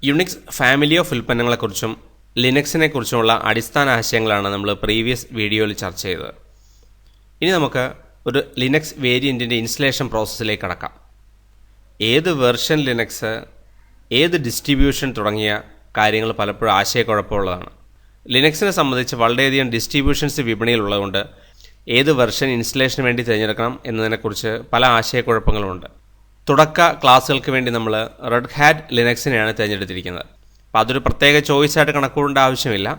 Unix family of ഉൽപ്പന്നങ്ങളെക്കുറിച്ചും ലിനക്സിനെ കുറിച്ചുമുള്ള അടിസ്ഥാന ആശയങ്ങളാണ് നമ്മൾ പ്രീവിയസ് വീഡിയോയിൽ ചർച്ച ചെയ്തത്. ഇനി നമുക്ക് ഒരു ലിനക്സ് വേരിയൻറ്റിൻ്റെ ഇൻസ്റ്റലേഷൻ പ്രോസസ്സിലേക്ക് കടക്കാം. ഏത് വെർഷൻ ലിനക്സ്, ഏത് ഡിസ്ട്രിബ്യൂഷൻ തുടങ്ങിയ കാര്യങ്ങൾ പലപ്പോഴും ആശയക്കുഴപ്പമുള്ളതാണ്. ലിനക്സിനെ സംബന്ധിച്ച് വളരെയധികം ഡിസ്ട്രിബ്യൂഷൻസ് വിപണിയിലുള്ളതുകൊണ്ട് ഏത് വെർഷൻ ഇൻസ്റ്റലേഷന് വേണ്ടി തിരഞ്ഞെടുക്കണം എന്നതിനെക്കുറിച്ച് പല ആശയക്കുഴപ്പങ്ങളുമുണ്ട്. തുടക്ക ക്ലാസ്സുകൾക്ക് വേണ്ടി നമ്മൾ റെഡ് ഹാറ്റ് ലിനക്സിനെയാണ് തിരഞ്ഞെടുത്തിരിക്കുന്നത്. അപ്പോൾ അതൊരു പ്രത്യേക ചോയ്സായിട്ട് കണക്കൂടേണ്ട ആവശ്യമില്ല.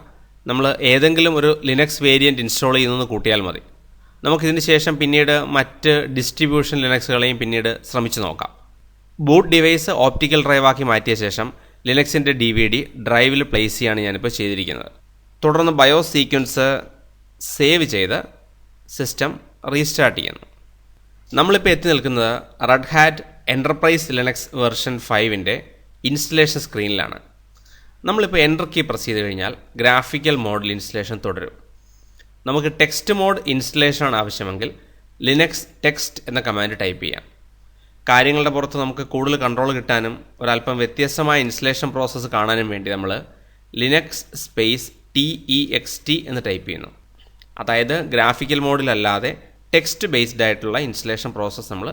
നമ്മൾ ഏതെങ്കിലും ഒരു ലിനക്സ് വേരിയൻറ്റ് ഇൻസ്റ്റാൾ ചെയ്യുന്നത് കൂട്ടിയാൽ മതി. നമുക്കിതിന് ശേഷം പിന്നീട് മറ്റ് ഡിസ്ട്രിബ്യൂഷൻ ലിനക്സുകളെയും പിന്നീട് ശ്രമിച്ചു നോക്കാം. ബൂട്ട് ഡിവൈസ് ഓപ്റ്റിക്കൽ ഡ്രൈവാക്കി മാറ്റിയ ശേഷം ലിനക്സിൻ്റെ DVD ഡ്രൈവിൽ പ്ലേസ് ചെയ്യാണ് ഞാനിപ്പോൾ ചെയ്തിരിക്കുന്നത്. തുടർന്ന് ബയോസ് സീക്വൻസ് സേവ് ചെയ്ത് സിസ്റ്റം റീസ്റ്റാർട്ട് ചെയ്യുന്നു. നമ്മളിപ്പോൾ എത്തി നിൽക്കുന്നത് Red Hat Enterprise Linux version 5ൻ്റെ ഇൻസ്റ്റലേഷൻ സ്ക്രീനിലാണ്. നമ്മളിപ്പോൾ എൻ്റർ കീ പ്രസ് ചെയ്ത് കഴിഞ്ഞാൽ ഗ്രാഫിക്കൽ മോഡിൽ ഇൻസ്റ്റലേഷൻ തുടരും. നമുക്ക് ടെക്സ്റ്റ് മോഡ് ഇൻസ്റ്റലേഷനാണ് ആവശ്യമെങ്കിൽ ലിനക്സ് ടെക്സ്റ്റ് എന്ന കമാൻഡ് ടൈപ്പ് ചെയ്യാം. കാര്യങ്ങളുടെ പുറത്ത് നമുക്ക് കൂടുതൽ കൺട്രോൾ കിട്ടാനും ഒരല്പം വ്യത്യസ്തമായ ഇൻസ്റ്റലേഷൻ പ്രോസസ്സ് കാണാനും വേണ്ടി നമ്മൾ ലിനക്സ് സ്പേസ് TEXT എന്ന് ടൈപ്പ് ചെയ്യുന്നു. അതായത് ഗ്രാഫിക്കൽ മോഡിലല്ലാതെ ടെക്സ്റ്റ് ബേസ്ഡ് ആയിട്ടുള്ള ഇൻസ്റ്റലേഷൻ പ്രോസസ്സ് നമ്മൾ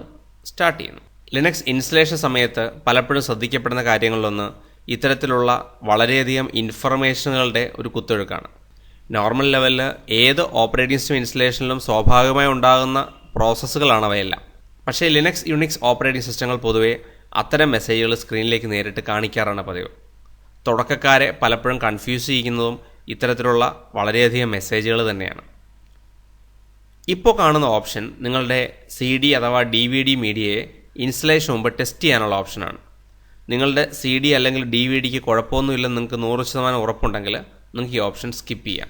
സ്റ്റാർട്ട് ചെയ്യുന്നു. ലിനക്സ് ഇൻസ്റ്റലേഷൻ സമയത്ത് പലപ്പോഴും ശ്രദ്ധിക്കപ്പെടുന്ന കാര്യങ്ങളിലൊന്ന് ഇത്തരത്തിലുള്ള വളരെയധികം ഇൻഫർമേഷനുകളുടെ ഒരു കുത്തൊഴുക്കാണ്. നോർമൽ ലെവലിൽ ഏത് ഓപ്പറേറ്റിംഗ് സിസ്റ്റം ഇൻസ്റ്റലേഷനിലും സ്വാഭാവികമായി ഉണ്ടാകുന്ന പ്രോസസ്സുകളാണ് അവയെല്ലാം. പക്ഷേ ലിനക്സ് യുണിക്സ് ഓപ്പറേറ്റിംഗ് സിസ്റ്റങ്ങൾ പൊതുവേ അത്തരം മെസ്സേജുകൾ സ്ക്രീനിലേക്ക് നേരിട്ട് കാണിക്കാറാണ് പതിവ്. തുടക്കക്കാരെ പലപ്പോഴും കൺഫ്യൂസ് ചെയ്യുന്നതും ഇത്തരത്തിലുള്ള വളരെയധികം മെസ്സേജുകൾ തന്നെയാണ്. ഇപ്പോൾ കാണുന്ന ഓപ്ഷൻ നിങ്ങളുടെ CD അഥവാ DVD മീഡിയയെ ഇൻസ്റ്റലേഷൻ മുമ്പ് ടെസ്റ്റ് ചെയ്യാനുള്ള ഓപ്ഷനാണ്. നിങ്ങളുടെ CD അല്ലെങ്കിൽ DVDക്ക് കുഴപ്പമൊന്നുമില്ലെന്ന് നിങ്ങൾക്ക് 100% ഉറപ്പുണ്ടെങ്കിൽ നിങ്ങൾക്ക് ഈ ഓപ്ഷൻ സ്കിപ്പ് ചെയ്യാം.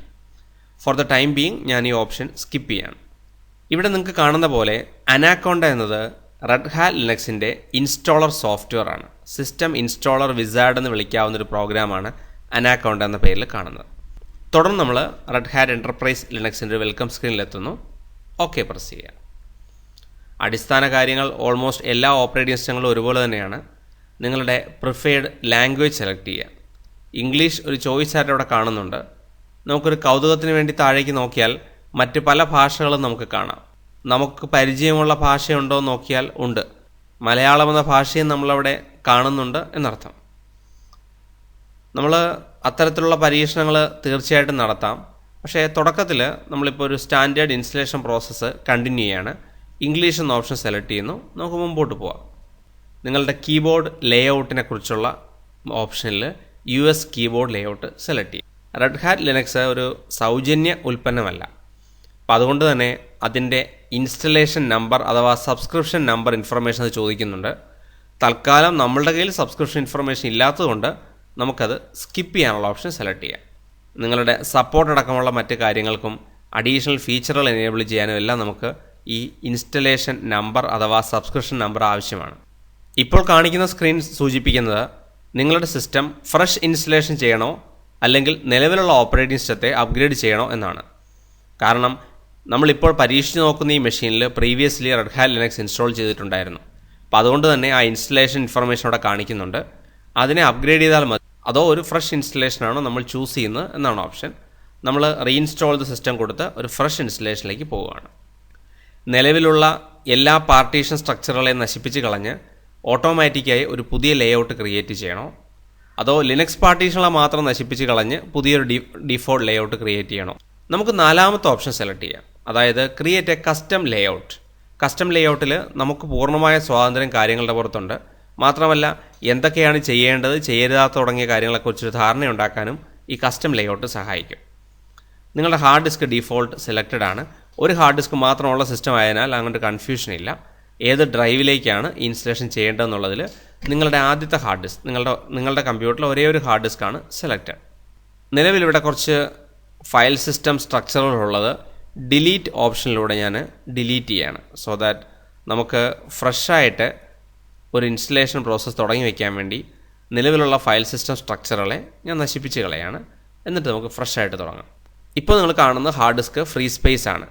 ഫോർ ദ ടൈം ബീയിങ് ഞാൻ ഈ ഓപ്ഷൻ സ്കിപ്പ് ചെയ്യാം. ഇവിടെ നിങ്ങൾക്ക് കാണുന്ന പോലെ അനാക്കോണ്ട എന്നത് റെഡ് ഹാറ്റ് ലിനക്സിൻ്റെ ഇൻസ്റ്റാളർ സോഫ്റ്റ്വെയർ ആണ്. സിസ്റ്റം ഇൻസ്റ്റാളർ വിസാർഡ് എന്ന് വിളിക്കാവുന്നൊരു പ്രോഗ്രാമാണ് അനാക്കോണ്ട എന്ന പേരിൽ കാണുന്നത്. തുടർന്ന് നമ്മൾ റെഡ് ഹാറ്റ് എൻ്റർപ്രൈസ് ലിനക്സിൻ്റെ വെൽക്കം സ്ക്രീനിലെത്തുന്നു. ഓക്കെ പ്രസ് ചെയ്യുക. അടിസ്ഥാന കാര്യങ്ങൾ ഓൾമോസ്റ്റ് എല്ലാ ഓപ്പറേറ്റിംഗ് സിസ്റ്റങ്ങളും ഒരുപോലെ തന്നെയാണ്. നിങ്ങളുടെ പ്രിഫേർഡ് ലാംഗ്വേജ് സെലക്ട് ചെയ്യുക. ഇംഗ്ലീഷ് ഒരു ചോയ്സായിട്ട് അവിടെ കാണുന്നുണ്ട്. നമുക്കൊരു കൗതുകത്തിന് വേണ്ടി താഴേക്ക് നോക്കിയാൽ മറ്റ് പല ഭാഷകളും നമുക്ക് കാണാം. നമുക്ക് പരിചയമുള്ള ഭാഷയുണ്ടോ എന്ന് നോക്കിയാൽ ഉണ്ട്. മലയാളം എന്ന ഭാഷയും നമ്മളവിടെ കാണുന്നുണ്ട് എന്നർത്ഥം. നമ്മൾ അത്തരത്തിലുള്ള പരീക്ഷണങ്ങൾ തീർച്ചയായിട്ടും നടത്താം. പക്ഷേ തുടക്കത്തിൽ നമ്മളിപ്പോൾ ഒരു സ്റ്റാൻഡേർഡ് ഇൻസ്റ്റലേഷൻ പ്രോസസ്സ് കണ്ടിന്യൂ ചെയ്യാണ്. ഇംഗ്ലീഷ് എന്ന ഓപ്ഷൻ സെലക്ട് ചെയ്യുന്നു. നമുക്ക് മുമ്പോട്ട് പോവാം. നിങ്ങളുടെ കീബോർഡ് ലേഔട്ടിനെ കുറിച്ചുള്ള ഓപ്ഷനിൽ US കീബോർഡ് ലേഔട്ട് സെലക്ട് ചെയ്യും. റെഡ് ഹാറ്റ് ലിനക്സ് ഒരു സൗജന്യ ഉൽപ്പന്നമല്ല. അപ്പോൾ അതുകൊണ്ട് തന്നെ അതിൻ്റെ ഇൻസ്റ്റലേഷൻ നമ്പർ അഥവാ സബ്സ്ക്രിപ്ഷൻ നമ്പർ ഇൻഫർമേഷൻ അത് ചോദിക്കുന്നുണ്ട്. തൽക്കാലം നമ്മളുടെ കയ്യിൽ സബ്സ്ക്രിപ്ഷൻ ഇൻഫർമേഷൻ ഇല്ലാത്തതുകൊണ്ട് നമുക്കത് സ്കിപ്പ് ചെയ്യാനുള്ള ഓപ്ഷൻ സെലക്ട് ചെയ്യാം. നിങ്ങളുടെ സപ്പോർട്ട് അടക്കമുള്ള മറ്റ് കാര്യങ്ങൾക്കും അഡീഷണൽ ഫീച്ചറുകൾ എനേബിൾ ചെയ്യാനും എല്ലാം നമുക്ക് ഈ ഇൻസ്റ്റലേഷൻ നമ്പർ അഥവാ സബ്സ്ക്രിപ്ഷൻ നമ്പർ ആവശ്യമാണ്. ഇപ്പോൾ കാണിക്കുന്ന സ്ക്രീൻ സൂചിപ്പിക്കുന്നത് നിങ്ങളുടെ സിസ്റ്റം ഫ്രഷ് ഇൻസ്റ്റലേഷൻ ചെയ്യണോ അല്ലെങ്കിൽ നിലവിലുള്ള ഓപ്പറേറ്റിംഗ് സിസ്റ്റത്തെ അപ്ഗ്രേഡ് ചെയ്യണോ എന്നാണ്. കാരണം നമ്മളിപ്പോൾ പരീക്ഷിച്ച് നോക്കുന്ന ഈ മെഷീനിൽ previously red hat Linux install ചെയ്തിട്ടുണ്ടായിരുന്നു. അപ്പോൾ അതുകൊണ്ട് തന്നെ ആ ഇൻസ്റ്റലേഷൻ ഇൻഫർമേഷൻ അവിടെ കാണിക്കുന്നുണ്ട്. അതിനെ അപ്ഗ്രേഡ് ചെയ്താൽ മതി, അതോ ഒരു ഫ്രഷ് ഇൻസ്റ്റലേഷനാണോ നമ്മൾ ചൂസ് ചെയ്യുന്നത് എന്നാണ് ഓപ്ഷൻ. നമ്മൾ റീഇൻസ്റ്റാൾ ദ സിസ്റ്റം കൊടുത്ത് ഒരു ഫ്രഷ് ഇൻസ്റ്റലേഷനിലേക്ക് പോവുകയാണ്. നിലവിലുള്ള എല്ലാ പാർട്ടീഷൻ സ്ട്രക്ചറുകളെയും നശിപ്പിച്ച് കളഞ്ഞ് ഓട്ടോമാറ്റിക്കായി ഒരു പുതിയ ലേഔട്ട് ക്രിയേറ്റ് ചെയ്യണോ, അതോ ലിനക്സ് പാർട്ടീഷനുകളെ മാത്രം നശിപ്പിച്ച് കളഞ്ഞ് പുതിയൊരു ഡിഫോൾട്ട് ലേഔട്ട് ക്രിയേറ്റ് ചെയ്യണോ? നമുക്ക് നാലാമത്തെ ഓപ്ഷൻ സെലക്ട് ചെയ്യാം. അതായത് create a custom layout. Custom ലേഔട്ടിൽ നമുക്ക് പൂർണ്ണമായ സ്വാതന്ത്ര്യം കാര്യങ്ങളുടെ പുറത്തുണ്ട്. മാത്രമല്ല എന്തൊക്കെയാണ് ചെയ്യേണ്ടത്, ചെയ്യരുതാത്ത തുടങ്ങിയ കാര്യങ്ങളെക്കുറിച്ചൊരു ധാരണയുണ്ടാക്കാനും ഈ കസ്റ്റം ലേഔട്ട് സഹായിക്കും. നിങ്ങളുടെ ഹാർഡ് ഡിസ്ക് ഡീഫോൾട്ട് സെലക്റ്റഡ് ആണ്. ഒരു ഹാർഡ് ഡിസ്ക് മാത്രമുള്ള സിസ്റ്റം ആയതിനാൽ അങ്ങോട്ട് കൺഫ്യൂഷൻ ഇല്ല. ഏത് ഡ്രൈവിലേക്കാണ് ഇൻസ്റ്റലേഷൻ ചെയ്യേണ്ടതെന്നുള്ളതിൽ നിങ്ങളുടെ ആദ്യത്തെ ഹാർഡ് ഡിസ്ക്, നിങ്ങളുടെ കമ്പ്യൂട്ടറിൽ ഒരേ ഒരു ഹാർഡ് ഡിസ്ക്കാണ് സെലക്റ്റഡ്. നിലവിലിവിടെ കുറച്ച് ഫയൽ സിസ്റ്റം സ്ട്രക്ചറുകളുള്ളത് ഡിലീറ്റ് ഓപ്ഷനിലൂടെ ഞാൻ ഡിലീറ്റ് ചെയ്യാണ്. സോ ദാറ്റ് നമുക്ക് ഫ്രഷായിട്ട് ഒരു ഇൻസ്റ്റലേഷൻ പ്രോസസ്സ് തുടങ്ങി വയ്ക്കാൻ വേണ്ടി നിലവിലുള്ള ഫയൽ സിസ്റ്റം സ്ട്രക്ചറുകളെ ഞാൻ നശിപ്പിച്ച് കളയാണ്. എന്നിട്ട് നമുക്ക് ഫ്രഷായിട്ട് തുടങ്ങാം. ഇപ്പോൾ നിങ്ങൾ കാണുന്ന ഹാർഡ് ഡിസ്ക് ഫ്രീ സ്പേസ് ആണ്.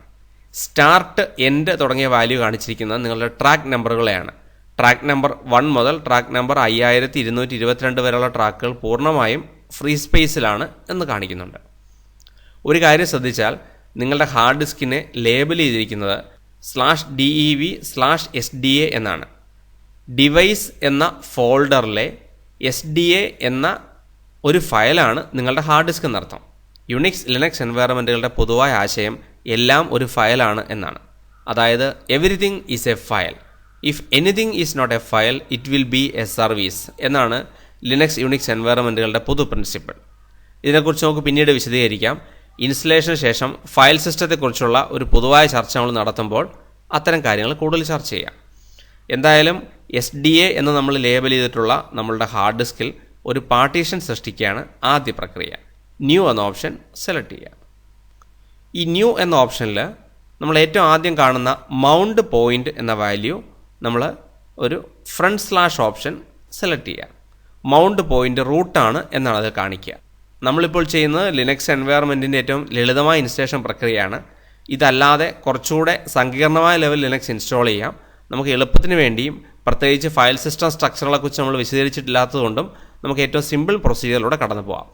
സ്റ്റാർട്ട്, എൻഡ് തുടങ്ങിയ വാല്യൂ കാണിച്ചിരിക്കുന്നത് നിങ്ങളുടെ ട്രാക്ക് നമ്പറുകളെയാണ്. ട്രാക്ക് നമ്പർ 1 മുതൽ ട്രാക്ക് നമ്പർ 5222 വരെയുള്ള ട്രാക്കുകൾ പൂർണ്ണമായും ഫ്രീ സ്പേസിലാണ് എന്ന് കാണിക്കുന്നുണ്ട്. ഒരു കാര്യം ശ്രദ്ധിച്ചാൽ നിങ്ങളുടെ ഹാർഡ് ഡിസ്കിനെ ലേബൽ ചെയ്തിരിക്കുന്നത് /dev/sda എന്നാണ്. ഡിവൈസ് എന്ന ഫോൾഡറിലെ SDA എന്ന ഒരു ഫയലാണ് നിങ്ങളുടെ ഹാർഡ് ഡിസ്ക് എന്നർത്ഥം. യുണിക്സ് ലിനക്സ് എൻവയറമെൻറ്റുകളുടെ പൊതുവായ ആശയം എല്ലാം ഒരു ഫയലാണ് എന്നാണ്. അതായത് everything is a file. If anything is not a file it will be a service എന്നാണ് ലിനക്സ് യുണിക്സ് എൻവയറമെൻറ്റുകളുടെ പൊതു പ്രിൻസിപ്പിൾ. ഇതിനെക്കുറിച്ച് നമുക്ക് പിന്നീട് വിശദീകരിക്കാം. ഇൻസ്റ്റലേഷന് ശേഷം ഫയൽ സിസ്റ്റത്തെക്കുറിച്ചുള്ള ഒരു പൊതുവായ ചർച്ച നമ്മൾ നടത്തുമ്പോൾ അത്തരം കാര്യങ്ങൾ കൂടുതൽ ചർച്ച ചെയ്യാം. എന്തായാലും SDA എന്ന് നമ്മൾ ലേബൽ ചെയ്തിട്ടുള്ള നമ്മളുടെ ഹാർഡ് ഡിസ്കിൽ ഒരു പാർട്ടീഷൻ സൃഷ്ടിക്കുകയാണ് ആദ്യ പ്രക്രിയ. ന്യൂ എന്ന ഓപ്ഷൻ സെലക്ട് ചെയ്യുക. ഈ ന്യൂ എന്ന ഓപ്ഷനിൽ നമ്മൾ ഏറ്റവും ആദ്യം കാണുന്ന മൗണ്ട് പോയിൻ്റ് എന്ന വാല്യൂ നമ്മൾ ഒരു / ഓപ്ഷൻ സെലക്ട് ചെയ്യുക. മൗണ്ട് പോയിൻ്റ് റൂട്ടാണ് എന്നാണ് അത് കാണിക്കുക. നമ്മളിപ്പോൾ ചെയ്യുന്നത് ലിനക്സ് എൻവയറമെൻറ്റിൻ്റെ ഏറ്റവും ലളിതമായ ഇൻസ്റ്റലേഷൻ പ്രക്രിയയാണ്. ഇതല്ലാതെ കുറച്ചുകൂടെ സങ്കീർണമായ ലെവൽ ലിനക്സ് ഇൻസ്റ്റാൾ ചെയ്യാം. നമുക്ക് എളുപ്പത്തിന് വേണ്ടിയും പ്രത്യേകിച്ച് ഫയൽ സിസ്റ്റം സ്ട്രക്ചറുകളെക്കുറിച്ച് നമ്മൾ വിശദീകരിച്ചിട്ടില്ലാത്തതുകൊണ്ടും നമുക്ക് ഏറ്റവും സിമ്പിൾ പ്രൊസീജിയറിലൂടെ കടന്നു പോകാം.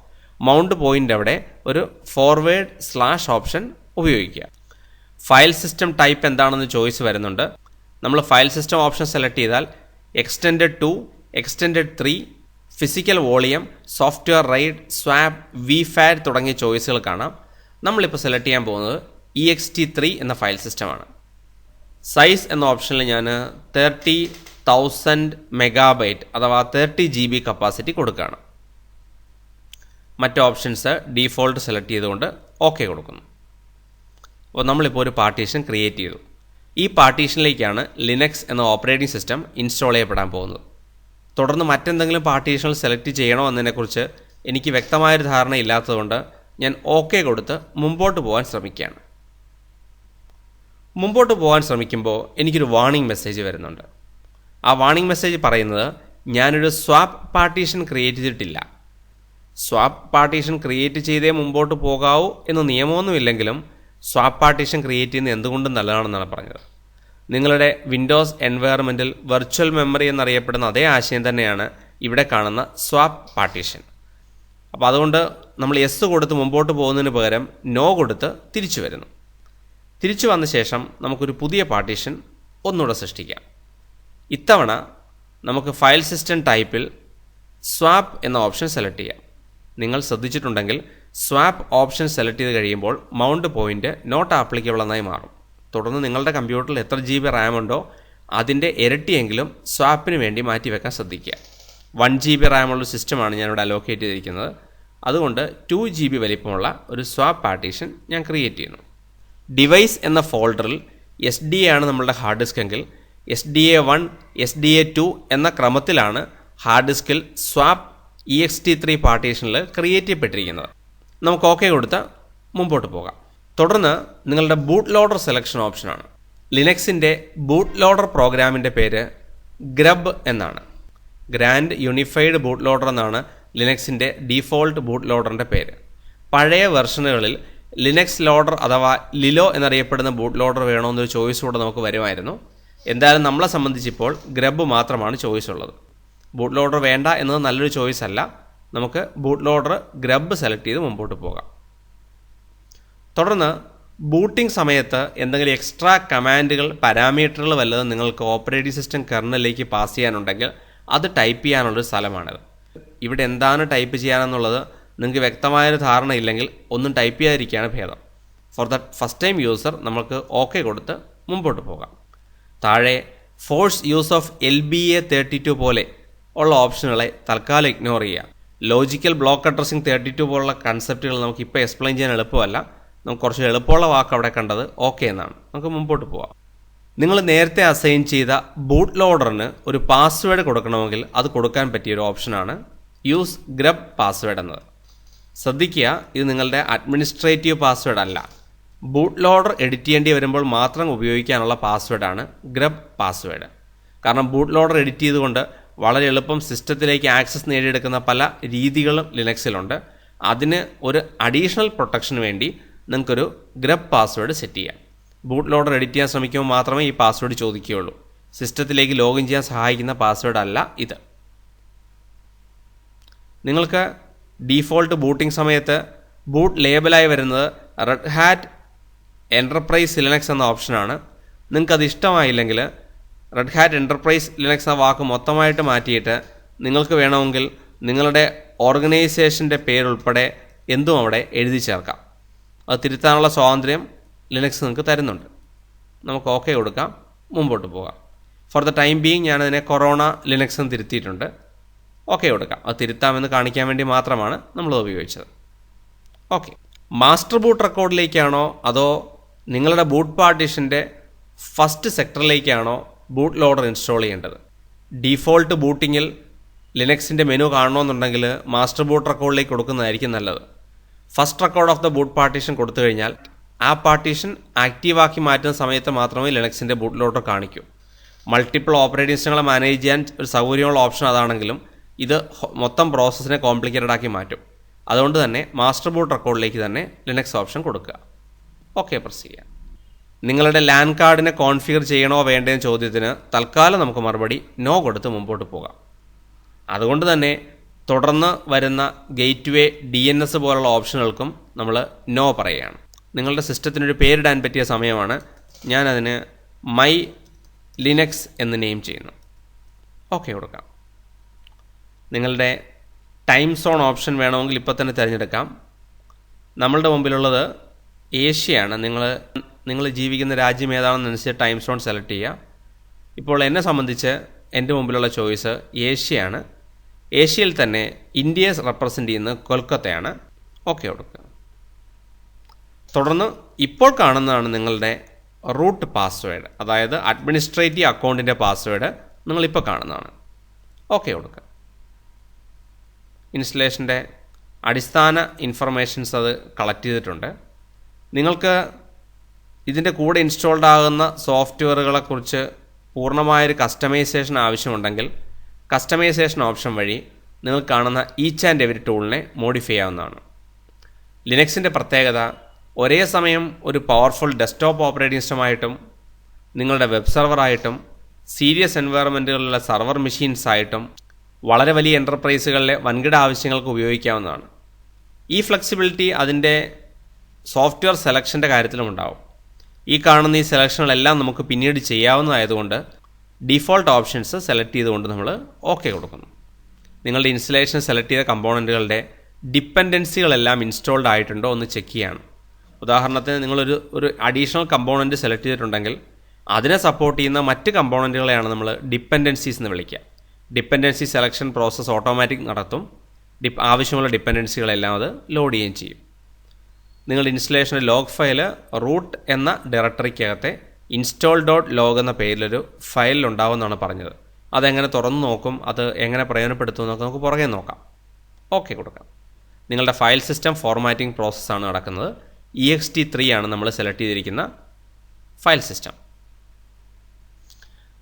മൗണ്ട് പോയിൻ്റ് അവിടെ ഒരു / ഓപ്ഷൻ ഉപയോഗിക്കുക. ഫയൽ സിസ്റ്റം ടൈപ്പ് എന്താണെന്ന് ചോയ്സ് വരുന്നുണ്ട്. നമ്മൾ ഫയൽ സിസ്റ്റം ഓപ്ഷൻ സെലക്ട് ചെയ്താൽ Extended 2, Extended 3, physical volume, software ride, swap, VFAT തുടങ്ങിയ ചോയ്സുകൾ കാണാം. നമ്മളിപ്പോൾ സെലക്ട് ചെയ്യാൻ പോകുന്നത് ext3 എന്ന ഫയൽ സിസ്റ്റമാണ്. സൈസ് എന്ന ഓപ്ഷനിൽ ഞാൻ 30,000 MB അഥവാ 30 GB കപ്പാസിറ്റി കൊടുക്കുകയാണ്. മറ്റ് ഓപ്ഷൻസ് ഡീഫോൾട്ട് സെലക്ട് ചെയ്തുകൊണ്ട് ഓക്കെ കൊടുക്കുന്നു. അപ്പോൾ നമ്മളിപ്പോൾ ഒരു പാർട്ടീഷൻ ക്രിയേറ്റ് ചെയ്തു. ഈ പാർട്ടീഷനിലേക്കാണ് ലിനക്സ് എന്ന ഓപ്പറേറ്റിംഗ് സിസ്റ്റം ഇൻസ്റ്റാൾ ചെയ്യപ്പെടാൻ പോകുന്നത്. തുടർന്ന് മറ്റെന്തെങ്കിലും പാർട്ടീഷനുകൾ സെലക്ട് ചെയ്യണോ എന്നതിനെക്കുറിച്ച് എനിക്ക് വ്യക്തമായൊരു ധാരണ ഇല്ലാത്തതുകൊണ്ട് ഞാൻ ഓക്കെ കൊടുത്ത് മുമ്പോട്ട് പോകാൻ ശ്രമിക്കുകയാണ്. മുമ്പോട്ട് പോകാൻ ശ്രമിക്കുമ്പോൾ എനിക്കൊരു വാർണിംഗ് മെസ്സേജ് വരുന്നുണ്ട്. ആ വാർണിംഗ് മെസ്സേജ് പറയുന്നത് ഞാനൊരു സ്വാപ്പ് പാർട്ടീഷൻ ക്രിയേറ്റ് ചെയ്തിട്ടില്ല. സ്വാപ്പ് പാർട്ടീഷൻ ക്രിയേറ്റ് ചെയ്തേ മുമ്പോട്ട് പോകാവൂ എന്ന് നിയമമൊന്നുമില്ലെങ്കിലും സ്വാപ്പ് പാർട്ടീഷൻ ക്രിയേറ്റ് ചെയ്യുന്നത് എന്തുകൊണ്ടും നല്ലതാണെന്നാണ് പറഞ്ഞത്. നിങ്ങളുടെ വിൻഡോസ് എൻവയറമെൻറ്റിൽ വെർച്വൽ മെമ്മറി എന്നറിയപ്പെടുന്ന അതേ ആശയം തന്നെയാണ് ഇവിടെ കാണുന്ന സ്വാപ്പ് പാർട്ടീഷൻ. അപ്പോൾ അതുകൊണ്ട് നമ്മൾ യെസ് കൊടുത്ത് മുമ്പോട്ട് പോകുന്നതിന് പകരം നോ കൊടുത്ത് തിരിച്ചു വരുന്നു. തിരിച്ചു വന്ന ശേഷം നമുക്കൊരു പുതിയ പാർട്ടീഷൻ ഒന്നുകൂടെ സൃഷ്ടിക്കാം. ഇത്തവണ നമുക്ക് ഫയൽ സിസ്റ്റം ടൈപ്പിൽ സ്വാപ്പ് എന്ന ഓപ്ഷൻ സെലക്ട് ചെയ്യാം. നിങ്ങൾ ശ്രദ്ധിച്ചിട്ടുണ്ടെങ്കിൽ സ്വാപ്പ് ഓപ്ഷൻ സെലക്ട് ചെയ്ത് കഴിയുമ്പോൾ മൗണ്ട് പോയിൻ്റ് നോട്ട് ആപ്ലിക്കബിൾ എന്നായി മാറും. തുടർന്ന് നിങ്ങളുടെ കമ്പ്യൂട്ടറിൽ എത്ര GB റാം ഉണ്ടോ അതിൻ്റെ ഇരട്ടിയെങ്കിലും സ്വാപ്പിന് വേണ്ടി മാറ്റിവെക്കാൻ ശ്രദ്ധിക്കുക. 1 GB റാമുള്ള സിസ്റ്റമാണ് ഞാനിവിടെ അലോക്കേറ്റ് ചെയ്തിരിക്കുന്നത്. അതുകൊണ്ട് 2 GB വലിപ്പമുള്ള ഒരു സ്വാപ്പ് പാർട്ടീഷൻ ഞാൻ ക്രിയേറ്റ് ചെയ്യുന്നു. ഡിവൈസ് എന്ന ഫോൾഡറിൽ SDA ആണ് നമ്മളുടെ ഹാർഡ് ഡിസ്ക് എങ്കിൽ SDA1, SDA2 എന്ന ക്രമത്തിലാണ് ഹാർഡ് ഡിസ്കിൽ സ്വാപ്പ് ext3 പാർട്ടീഷനിൽ ക്രിയേറ്റ് ചെയ്യപ്പെട്ടിരിക്കുന്നത്. നമുക്ക് ഓക്കെ കൊടുത്ത് മുമ്പോട്ട് പോകാം. തുടർന്ന് നിങ്ങളുടെ ബൂട്ട് ലോഡർ സെലക്ഷൻ ഓപ്ഷനാണ്. ലിനക്സിൻ്റെ ബൂട്ട് ലോഡർ പ്രോഗ്രാമിൻ്റെ പേര് ഗ്രബ് എന്നാണ്. ഗ്രാൻഡ് യൂണിഫൈഡ് ബൂട്ട് ലോഡർ എന്നാണ് ലിനക്സിൻ്റെ ഡീഫോൾട്ട് ബൂട്ട് ലോഡറിൻ്റെ പേര്. പഴയ വെർഷനുകളിൽ ലിനക്സ് ലോഡർ അഥവാ ലിലോ എന്നറിയപ്പെടുന്ന ബൂട്ട് ലോഡർ വേണമെന്നൊരു ചോയ്സ് കൂടെ നമുക്ക് വരുമായിരുന്നു. എന്തായാലും നമ്മളെ സംബന്ധിച്ചിപ്പോൾ ഗ്രബ് മാത്രമാണ് ചോയ്സ് ഉള്ളത്. ബൂട്ട് ലോഡർ വേണ്ട എന്നത് നല്ലൊരു ചോയ്സ് അല്ല. നമുക്ക് ബൂട്ട് ലോഡർ ഗ്രബ് സെലക്ട് ചെയ്ത് മുമ്പോട്ട് പോകാം. തുടർന്ന് ബൂട്ടിംഗ് സമയത്ത് എന്തെങ്കിലും എക്സ്ട്രാ കമാൻഡുകൾ, പാരാമീറ്ററുകൾ വല്ലതും നിങ്ങൾക്ക് ഓപ്പറേറ്റിംഗ് സിസ്റ്റം കെർണലിലേക്ക് പാസ് ചെയ്യാനുണ്ടെങ്കിൽ അത് ടൈപ്പ് ചെയ്യാനുള്ളൊരു സ്ഥലമാണിത്. ഇവിടെ എന്താണ് ടൈപ്പ് ചെയ്യാനെന്നുള്ളത് നിങ്ങൾക്ക് വ്യക്തമായൊരു ധാരണ ഇല്ലെങ്കിൽ ഒന്നും ടൈപ്പ് ചെയ്യാതിരിക്കുകയാണ് ഭേദം. For the first time user നമുക്ക് ഓക്കെ കൊടുത്ത് മുമ്പോട്ട് പോകാം. താഴെ ഫോഴ്സ് യൂസ് ഓഫ് LBA32 പോലെ ഉള്ള ഓപ്ഷനുകളെ തൽക്കാലം ഇഗ്നോർ ചെയ്യുക. ലോജിക്കൽ ബ്ലോക്ക് അഡ്രസ്സിംഗ് 32 പോലുള്ള കൺസെപ്റ്റുകൾ നമുക്ക് ഇപ്പോൾ എക്സ്പ്ലെയിൻ ചെയ്യാൻ എളുപ്പമല്ല. നമുക്ക് കുറച്ച് എളുപ്പമുള്ള വാക്ക് അവിടെ കണ്ടത് ഓക്കെ എന്നാണ്. നമുക്ക് മുമ്പോട്ട് പോവാം. നിങ്ങൾ നേരത്തെ അസൈൻ ചെയ്ത ബൂട്ട് ലോഡറിന് ഒരു പാസ്വേഡ് കൊടുക്കണമെങ്കിൽ അത് കൊടുക്കാൻ പറ്റിയൊരു ഓപ്ഷനാണ് യൂസ് ഗ്രബ് പാസ്വേഡ് എന്നത്. ശ്രദ്ധിക്കുക, ഇത് നിങ്ങളുടെ അഡ്മിനിസ്ട്രേറ്റീവ് പാസ്വേഡ് അല്ല. ബൂട്ട് ലോഡർ എഡിറ്റ് ചെയ്യേണ്ടി വരുമ്പോൾ മാത്രം ഉപയോഗിക്കാനുള്ള പാസ്വേഡാണ് ഗ്രബ് പാസ്വേഡ്. കാരണം ബൂട്ട് ലോഡർ എഡിറ്റ് ചെയ്തുകൊണ്ട് വളരെ എളുപ്പം സിസ്റ്റത്തിലേക്ക് ആക്സസ് നേടിയെടുക്കുന്ന പല രീതികളും ലിനക്സിലുണ്ട്. അതിന് ഒരു അഡീഷണൽ പ്രൊട്ടക്ഷന് വേണ്ടി നിങ്ങൾക്കൊരു ഗ്രബ് പാസ്വേഡ് സെറ്റ് ചെയ്യാം. ബൂട്ട് ലോഡർ എഡിറ്റ് ചെയ്യാൻ ശ്രമിക്കുമ്പോൾ മാത്രമേ ഈ പാസ്വേഡ് ചോദിക്കുകയുള്ളൂ. സിസ്റ്റത്തിലേക്ക് ലോഗിൻ ചെയ്യാൻ സഹായിക്കുന്ന പാസ്വേഡ് അല്ല ഇത്. നിങ്ങൾക്ക് ഡീഫോൾട്ട് ബൂട്ടിംഗ് സമയത്ത് ബൂട്ട് ലേബലായി വരുന്നത് റെഡ് ഹാറ്റ് എൻ്റർപ്രൈസ് ലിനക്സ് എന്ന ഓപ്ഷനാണ്. നിങ്ങൾക്കത് ഇഷ്ടമായില്ലെങ്കിൽ റെഡ് ഹാറ്റ് എൻ്റർപ്രൈസ് ലിനക്സ് എന്ന വാക്ക് മൊത്തമായിട്ട് മാറ്റിയിട്ട് നിങ്ങൾക്ക് വേണമെങ്കിൽ നിങ്ങളുടെ ഓർഗനൈസേഷൻ്റെ പേരുൾപ്പെടെ എന്തും അവിടെ എഴുതി ചേർക്കാം. അത് തിരുത്താനുള്ള സ്വാതന്ത്ര്യം ലിനക്സ് നിങ്ങൾക്ക് തരുന്നുണ്ട്. നമുക്ക് ഓക്കെ കൊടുക്കാം, മുമ്പോട്ട് പോകാം. ഫോർ ദ ടൈം ബീയിങ് ഞാനതിനെ കൊറോണ ലിനക്സ് എന്ന് തിരുത്തിയിട്ടുണ്ട്. ഓക്കെ കൊടുക്കാം. അത് തിരുത്താമെന്ന് കാണിക്കാൻ വേണ്ടി മാത്രമാണ് നമ്മളത് ഉപയോഗിച്ചത്. ഓക്കെ, മാസ്റ്റർ ബൂട്ട് റെക്കോർഡിലേക്കാണോ അതോ നിങ്ങളുടെ ബൂട്ട് പാർട്ടീഷൻ്റെ ഫസ്റ്റ് സെക്ടറിലേക്കാണോ ബൂട്ട് ലോഡർ ഇൻസ്റ്റാൾ ചെയ്യേണ്ടത്? ഡീഫോൾട്ട് ബൂട്ടിങ്ങിൽ ലിനക്സിൻ്റെ മെനു കാണണമെന്നുണ്ടെങ്കിൽ മാസ്റ്റർ ബൂട്ട് റെക്കോർഡിലേക്ക് കൊടുക്കുന്നതായിരിക്കും നല്ലത്. First record of the boot partition കൊടുത്തു കഴിഞ്ഞാൽ ആ പാർട്ടീഷൻ ആക്റ്റീവാക്കി മാറ്റുന്ന സമയത്ത് മാത്രമേ ലിനക്സിൻ്റെ ബൂട്ട് ലോഡർ കാണിക്കൂ. മൾട്ടിപ്പിൾ ഓപ്പറേറ്റിംഗ് സിസ്റ്റങ്ങളെ മാനേജ് ചെയ്യാൻ ഒരു സൗകര്യമുള്ള ഓപ്ഷൻ അതാണെങ്കിലും ഇത് മൊത്തം പ്രോസസ്സിനെ കോംപ്ലിക്കേറ്റഡ് ആക്കി മാറ്റും. അതുകൊണ്ട് തന്നെ മാസ്റ്റർ ബൂട്ട് റെക്കോർഡിലേക്ക് തന്നെ ലിനക്സ് ഓപ്ഷൻ കൊടുക്കുക. ഓക്കെ പ്രസ് ചെയ്യുക. നിങ്ങളുടെ ലാൻ കാർഡിനെ കോൺഫിഗർ ചെയ്യണോ വേണ്ടതെന്ന ചോദ്യത്തിന് തൽക്കാലം നമുക്ക് മറുപടി നോ കൊടുത്ത് മുമ്പോട്ട് പോകാം. അതുകൊണ്ട് തന്നെ തുടർന്ന് വരുന്ന ഗേറ്റ്വേ DNS പോലുള്ള ഓപ്ഷനുകൾക്കും നമ്മൾ നോ പറയുകയാണ്. നിങ്ങളുടെ സിസ്റ്റത്തിനൊരു പേരിടാൻ പറ്റിയ സമയമാണ്. ഞാനതിന് മൈ ലിനക്സ് എന്ന് നെയിം ചെയ്യുന്നു. ഓക്കെ കൊടുക്കാം. നിങ്ങളുടെ ടൈം സോൺ ഓപ്ഷൻ വേണമെങ്കിൽ ഇപ്പോൾ തന്നെ തിരഞ്ഞെടുക്കാം. നമ്മളുടെ മുമ്പിലുള്ളത് ഏഷ്യയാണ്. നിങ്ങൾ ജീവിക്കുന്ന രാജ്യം ഏതാണെന്നനുസരിച്ച് ടൈം സോൺ സെലക്ട് ചെയ്യുക. ഇപ്പോൾ എന്നെ സംബന്ധിച്ച് എൻ്റെ മുമ്പിലുള്ള ചോയ്സ് ഏഷ്യയാണ്. ഏഷ്യയിൽ തന്നെ ഇന്ത്യയെ റെപ്രസെൻ്റ് ചെയ്യുന്നത് കൊൽക്കത്തയാണ്. ഓക്കെ കൊടുക്കുക. തുടർന്ന് ഇപ്പോൾ കാണുന്നതാണ് നിങ്ങളുടെ റൂട്ട് പാസ്വേഡ്, അതായത് അഡ്മിനിസ്ട്രേറ്റീവ് അക്കൗണ്ടിൻ്റെ പാസ്വേഡ് നിങ്ങളിപ്പോൾ കാണുന്നതാണ്. ഓക്കെ കൊടുക്കുക. ഇൻസ്റ്റലേഷൻ്റെ അടിസ്ഥാന ഇൻഫർമേഷൻസ് അത് കളക്ട് ചെയ്തിട്ടുണ്ട്. നിങ്ങൾക്ക് ഇതിൻ്റെ കൂടെ ഇൻസ്റ്റാൾഡ് ആകുന്ന സോഫ്റ്റ്വെയറുകളെക്കുറിച്ച് പൂർണ്ണമായൊരു കസ്റ്റമൈസേഷൻ ആവശ്യമുണ്ടെങ്കിൽ കസ്റ്റമൈസേഷൻ ഓപ്ഷൻ വഴി നിങ്ങൾ കാണുന്ന ഈച്ച് ആൻഡ് എവരി ടൂളിനെ മോഡിഫൈ ചെയ്യാവുന്നതാണ്. ലിനക്സിൻ്റെ പ്രത്യേകത ഒരേ സമയം ഒരു പവർഫുൾ ഡെസ്ക്ടോപ്പ് ഓപ്പറേറ്റിംഗ് സിസ്റ്റമായിട്ടും നിങ്ങളുടെ വെബ് സെർവറായിട്ടും സീരിയസ് എൻവയറമെൻറ്റുകളിലുള്ള സർവർ മെഷീൻസായിട്ടും വളരെ വലിയ എൻ്റർപ്രൈസുകളിലെ വൻകിട ആവശ്യങ്ങൾക്ക് ഉപയോഗിക്കാവുന്നതാണ്. ഈ ഫ്ലെക്സിബിലിറ്റി അതിൻ്റെ സോഫ്റ്റ്വെയർ സെലക്ഷൻ്റെ കാര്യത്തിലും ഉണ്ടാവും. ഈ കാണുന്ന ഈ സെലക്ഷനുകളെല്ലാം നമുക്ക് പിന്നീട് ചെയ്യാവുന്നതായതുകൊണ്ട് ഡിഫോൾട്ട് ഓപ്ഷൻസ് സെലക്ട് ചെയ്തുകൊണ്ട് നമ്മൾ ഓക്കെ കൊടുക്കുന്നു. നിങ്ങളുടെ ഇൻസ്റ്റലേഷൻ സെലക്ട് ചെയ്ത കമ്പോണൻറ്റുകളുടെ ഡിപ്പെൻഡൻസികളെല്ലാം ഇൻസ്റ്റാൾഡ് ആയിട്ടുണ്ടോ എന്ന് ചെക്ക് ചെയ്യാണ്. ഉദാഹരണത്തിന് നിങ്ങളൊരു അഡീഷണൽ കമ്പോണൻറ്റ് സെലക്ട് ചെയ്തിട്ടുണ്ടെങ്കിൽ അതിനെ സപ്പോർട്ട് ചെയ്യുന്ന മറ്റ് കമ്പോണൻറ്റുകളെയാണ് നമ്മൾ ഡിപ്പെൻഡൻസീസ് എന്ന് വിളിക്കുക. ഡിപ്പെൻഡൻസി സെലക്ഷൻ പ്രോസസ്സ് ഓട്ടോമാറ്റിക് നടത്തും. ആവശ്യമുള്ള ഡിപ്പെൻഡൻസികളെല്ലാം അത് ലോഡ് ചെയ്യുകയും ചെയ്യും. നിങ്ങളുടെ ഇൻസ്റ്റലേഷൻ ലോഗ് ഫയൽ റൂട്ട് എന്ന ഡയറക്ടറിക്കകത്തെ install.log എന്ന പേരിലൊരു ഫയലിലുണ്ടാവുമെന്നാണ് പറഞ്ഞത്. അതെങ്ങനെ തുറന്നു നോക്കും, അത് എങ്ങനെ പ്രയോജനപ്പെടുത്തും എന്നൊക്കെ നമുക്ക് പുറകെ നോക്കാം. ഓക്കെ കൊടുക്കാം. നിങ്ങളുടെ ഫയൽ സിസ്റ്റം ഫോർമാറ്റിംഗ് പ്രോസസ്സാണ് നടക്കുന്നത്. ext3 ആണ് നമ്മൾ സെലക്ട് ചെയ്തിരിക്കുന്ന ഫയൽ സിസ്റ്റം.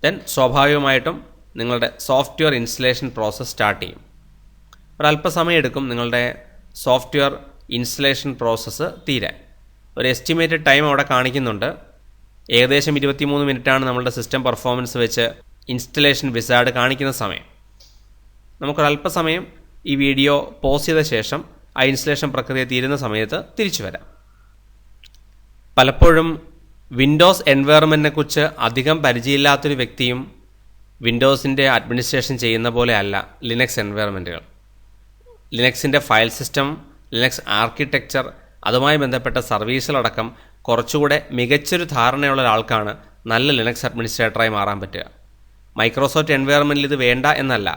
ദെൻ സ്വാഭാവികമായിട്ടും നിങ്ങളുടെ സോഫ്റ്റ്വെയർ ഇൻസ്റ്റലേഷൻ പ്രോസസ്സ് സ്റ്റാർട്ട് ചെയ്യും. ഒരല്പസമയം എടുക്കും നിങ്ങളുടെ സോഫ്റ്റ്വെയർ ഇൻസ്റ്റലേഷൻ പ്രോസസ്സ് തീരാൻ. ഒരു എസ്റ്റിമേറ്റഡ് ടൈം അവിടെ കാണിക്കുന്നുണ്ട്. ഏകദേശം 23 മിനിറ്റാണ് നമ്മളുടെ സിസ്റ്റം പെർഫോമൻസ് വെച്ച് ഇൻസ്റ്റലേഷൻ വിസാർഡ് കാണിക്കുന്ന സമയം. നമുക്കൊരല്പസമയം ഈ വീഡിയോ പോസ് ചെയ്ത ശേഷം ആ ഇൻസ്റ്റലേഷൻ പ്രക്രിയ തീരുന്ന സമയത്ത് തിരിച്ചു വരാം. പലപ്പോഴും വിൻഡോസ് എൻവയറമെൻറ്റിനെ കുറിച്ച് അധികം പരിചയമില്ലാത്തൊരു വ്യക്തിയും വിൻഡോസിൻ്റെ അഡ്മിനിസ്ട്രേഷൻ ചെയ്യുന്ന പോലെ അല്ല ലിനക്സ് എൻവയറമെൻറ്റുകൾ. ലിനക്സിൻ്റെ ഫയൽ സിസ്റ്റം, ലിനക്സ് ആർക്കിടെക്ചർ, അതുമായി ബന്ധപ്പെട്ട സർവീസുകളടക്കം കുറച്ചുകൂടെ മികച്ചൊരു ധാരണയുള്ള ഒരാൾക്കാണ് നല്ല ലിനക്സ് അഡ്മിനിസ്ട്രേറ്ററായി മാറാൻ പറ്റുക. മൈക്രോസോഫ്റ്റ് എൻവയറമെൻറ്റിൽ ഇത് വേണ്ട എന്നല്ല.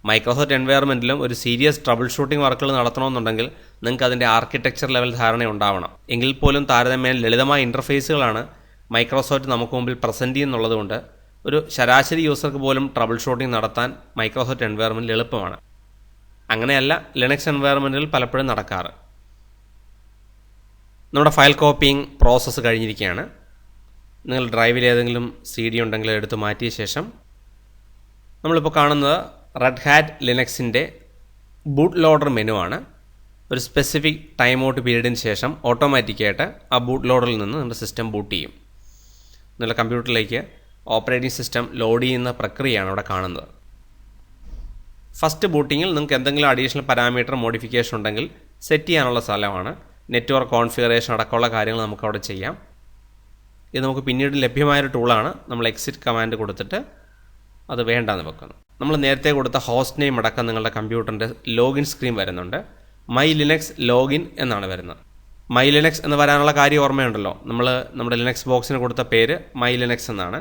മൈക്രോസോഫ്റ്റ് എൻവയറമെൻറ്റിലും ഒരു സീരിയസ് ട്രബിൾ ഷൂട്ടിംഗ് വർക്കുകൾ നടത്തണമെന്നുണ്ടെങ്കിൽ നിങ്ങൾക്ക് അതിൻ്റെ ആർക്കിടെക്ചർ ലെവൽ ധാരണ ഉണ്ടാവണം. എങ്കിൽ പോലും താരതമ്യേന ലളിതമായ ഇൻ്റർഫേസുകളാണ് മൈക്രോസോഫ്റ്റ് നമുക്ക് മുമ്പിൽ പ്രസൻറ്റ് ചെയ്യുന്നുള്ളതുകൊണ്ട് ഒരു ശരാശരി യൂസർക്ക് പോലും ട്രബിൾ ഷൂട്ടിംഗ് നടത്താൻ മൈക്രോസോഫ്റ്റ് എൻവയറമെൻറ്റിൽ എളുപ്പമാണ്. അങ്ങനെയല്ല ലിനക്സ് എൻവയറമെൻറ്റിൽ പലപ്പോഴും നടക്കാറ്. നമ്മുടെ ഫയൽ കോപ്പിയിങ് പ്രോസസ്സ് കഴിഞ്ഞിരിക്കുകയാണ്. നിങ്ങൾ ഡ്രൈവിൽ ഏതെങ്കിലും CD ഉണ്ടെങ്കിൽ എടുത്ത് മാറ്റിയ ശേഷം നമ്മളിപ്പോൾ കാണുന്നത് റെഡ് ഹാറ്റ് ലിനക്സിൻ്റെ ബൂട്ട് ലോഡർ മെനു ആണ്. ഒരു സ്പെസിഫിക് ടൈം ഔട്ട് പീരീഡിന് ശേഷം ഓട്ടോമാറ്റിക്കായിട്ട് ആ ബൂട്ട് ലോഡറിൽ നിന്ന് നിങ്ങളുടെ സിസ്റ്റം ബൂട്ട് ചെയ്യും. നിങ്ങളുടെ കമ്പ്യൂട്ടറിലേക്ക് ഓപ്പറേറ്റിംഗ് സിസ്റ്റം ലോഡ് ചെയ്യുന്ന പ്രക്രിയയാണ് ഇവിടെ കാണുന്നത്. ഫസ്റ്റ് ബൂട്ടിങ്ങിൽ നിങ്ങൾക്ക് എന്തെങ്കിലും അഡീഷണൽ പാരാമീറ്റർ മോഡിഫിക്കേഷൻ ഉണ്ടെങ്കിൽ സെറ്റ് ചെയ്യാനുള്ള സ്ഥലമാണ്. നെറ്റ്വർക്ക് കോൺഫിഗറേഷൻ അടക്കമുള്ള കാര്യങ്ങൾ നമുക്ക് അവിടെ ചെയ്യാം. ഇത് നമുക്ക് പിന്നീട് ലഭ്യമായൊരു ടൂളാണ്. നമ്മൾ എക്സിറ്റ് കമാൻഡ് കൊടുത്തിട്ട് അത് വേണ്ടെന്ന് വെക്കുന്നു. നമ്മൾ നേരത്തെ കൊടുത്ത ഹോസ്റ്റ് നെയിം അടക്കം നിങ്ങളുടെ കമ്പ്യൂട്ടറിൻ്റെ ലോഗിൻ സ്ക്രീൻ വരുന്നുണ്ട്. മൈ ലിനക്സ് ലോഗിൻ എന്നാണ് വരുന്നത്. മൈ ലിനക്സ് എന്ന് വരാനുള്ള കാര്യം ഓർമ്മയുണ്ടല്ലോ. നമ്മൾ നമ്മുടെ ലിനക്സ് ബോക്സിന് കൊടുത്ത പേര് മൈ ലിനക്സ് എന്നാണ്.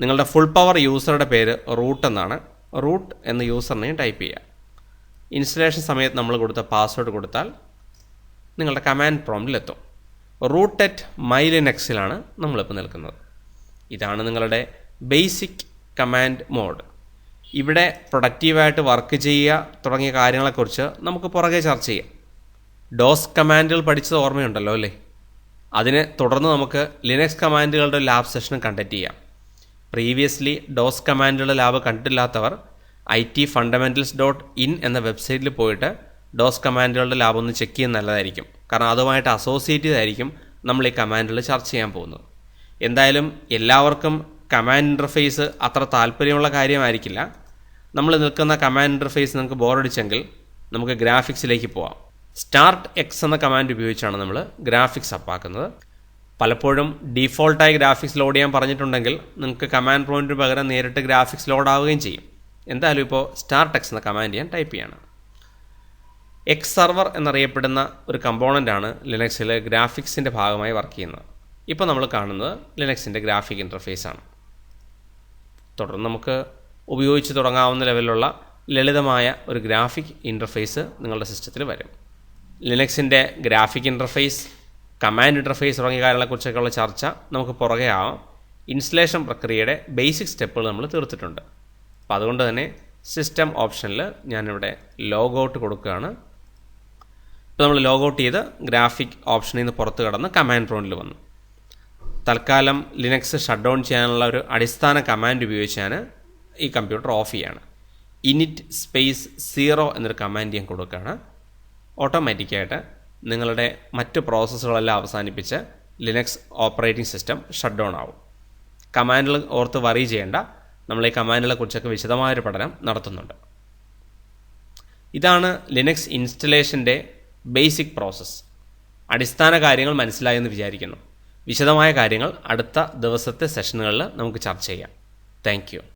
നിങ്ങളുടെ ഫുൾ പവർ യൂസറുടെ പേര് റൂട്ട് എന്നാണ്. റൂട്ട് എന്ന യൂസർ നെയിം ടൈപ്പ് ചെയ്യുക. ഇൻസ്റ്റലേഷൻ സമയത്ത് നമ്മൾ കൊടുത്ത പാസ്വേഡ് കൊടുത്താൽ നിങ്ങളുടെ കമാൻഡ് പ്രോംപ്റ്റിലെത്തും. റൂട്ട് അറ്റ് മൈ ലിനക്സിലാണ് നമ്മളിപ്പോൾ നിൽക്കുന്നത്. ഇതാണ് നിങ്ങളുടെ ബേസിക് കമാൻഡ് മോഡ്. ഇവിടെ പ്രൊഡക്റ്റീവായിട്ട് വർക്ക് ചെയ്യുക തുടങ്ങിയ കാര്യങ്ങളെക്കുറിച്ച് നമുക്ക് പുറകെ ചർച്ച ചെയ്യാം. ഡോസ് കമാൻഡുകൾ പഠിച്ചത് ഓർമ്മയുണ്ടല്ലോ അല്ലേ? അതിനെ തുടർന്ന് നമുക്ക് ലിനക്സ് കമാൻഡുകളുടെ ലാബ് സെഷൻ കണ്ടക്ട് ചെയ്യാം. പ്രീവിയസ്ലി ഡോസ് കമാൻഡുകളുടെ ലാബ് കണ്ടിട്ടില്ലാത്തവർ itfundamentals.in എന്ന വെബ്സൈറ്റിൽ പോയിട്ട് ഡോസ് കമാൻഡുകളുടെ ലാബ് ഒന്ന് ചെക്ക് ചെയ്യുന്നത് നല്ലതായിരിക്കും. കാരണം അതുമായിട്ട് അസോസിയേറ്റ് ചെയ്തായിരിക്കും നമ്മൾ ഈ കമാൻഡുകൾ ചർച്ച ചെയ്യാൻ പോകുന്നത്. എന്തായാലും എല്ലാവർക്കും കമാൻഡ് ഇൻ്റർഫേസ് അത്ര താല്പര്യമുള്ള കാര്യമായിരിക്കില്ല. നമ്മൾ നിൽക്കുന്ന കമാൻഡ് ഇൻ്റർഫേസ് നിങ്ങൾക്ക് ബോറടിച്ചെങ്കിൽ നമുക്ക് ഗ്രാഫിക്സിലേക്ക് പോവാം. സ്റ്റാർട്ട് എക്സ് എന്ന കമാൻഡ് ഉപയോഗിച്ചാണ് നമ്മൾ ഗ്രാഫിക്സ് അപ്പാക്കുന്നത്. പലപ്പോഴും ഡീഫോൾട്ടായി ഗ്രാഫിക്സ് ലോഡ് ചെയ്യാൻ പറഞ്ഞിട്ടുണ്ടെങ്കിൽ നിങ്ങൾക്ക് കമാൻഡ് പ്രോംപ്റ്റിന് പകരം നേരിട്ട് ഗ്രാഫിക്സ് ലോഡ് ആവുകയും ചെയ്യും. എന്തായാലും ഇപ്പോൾ സ്റ്റാർട്ട് എക്സ് എന്ന കമാൻഡ് ഞാൻ ടൈപ്പ് ചെയ്യണം. എക്സ് സർവർ എന്നറിയപ്പെടുന്ന ഒരു കമ്പോണൻ്റാണ് ലിനക്സിൽ ഗ്രാഫിക്സിൻ്റെ ഭാഗമായി വർക്ക് ചെയ്യുന്നത്. ഇപ്പോൾ നമ്മൾ കാണുന്നത് ലിനക്സിൻ്റെ ഗ്രാഫിക് ഇൻ്റർഫേസാണ്. തുടർന്ന് നമുക്ക് ഉപയോഗിച്ച് തുടങ്ങാവുന്ന ലെവലിലുള്ള ലളിതമായ ഒരു ഗ്രാഫിക് ഇൻ്റർഫേസ് നിങ്ങളുടെ സിസ്റ്റത്തിൽ വരും. ലിനക്സിൻ്റെ ഗ്രാഫിക് ഇൻ്റർഫേസ്, കമാൻഡ് ഇൻ്റർഫേസ് തുടങ്ങിയ കാര്യങ്ങളെക്കുറിച്ചൊക്കെയുള്ള ചർച്ച നമുക്ക് പുറകെ ആവാം. ഇൻസ്റ്റലേഷൻ പ്രക്രിയയുടെ ബേസിക് സ്റ്റെപ്പുകൾ നമ്മൾ തീർത്തിട്ടുണ്ട്. അപ്പോൾ അതുകൊണ്ട് തന്നെ സിസ്റ്റം ഓപ്ഷനിൽ ഞാനിവിടെ ലോഗൗട്ട് കൊടുക്കുകയാണ്. ഇപ്പോൾ നമ്മൾ ലോഗൗട്ട് ചെയ്ത് ഗ്രാഫിക് ഓപ്ഷനിൽ നിന്ന് പുറത്ത് കടന്ന് കമാൻഡ് പ്രോംപ്റ്റിൽ വന്നു. തൽക്കാലം ലിനക്സ് ഷട്ട് ഡൗൺ ചെയ്യാനുള്ള ഒരു അടിസ്ഥാന കമാൻഡ് ഉപയോഗിച്ച് ഞാൻ ഈ കമ്പ്യൂട്ടർ ഓഫ് ചെയ്യാണ്. init സ്പേസ് 0 എന്നൊരു കമാൻഡ് ഞാൻ കൊടുക്കുകയാണ്. ഓട്ടോമാറ്റിക്കായിട്ട് നിങ്ങളുടെ മറ്റ് പ്രോസസ്സുകളെല്ലാം അവസാനിപ്പിച്ച് Linux operating system shut down ആവും. കമാൻഡുകൾ ഓർത്ത് വറി ചെയ്യേണ്ട. നമ്മൾ ഈ കമാൻഡുകളെ കുറിച്ചൊക്കെ വിശദമായൊരു പഠനം നടത്തുന്നുണ്ട്. ഇതാണ് ലിനക്സ് ഇൻസ്റ്റലേഷൻ്റെ ബേസിക് പ്രോസസ്സ്. അടിസ്ഥാന കാര്യങ്ങൾ മനസ്സിലായെന്ന് വിചാരിക്കുന്നു. വിശദമായ കാര്യങ്ങൾ അടുത്ത ദിവസത്തെ സെഷനുകളിൽ നമുക്ക് ചർച്ച ചെയ്യാം. Thank you.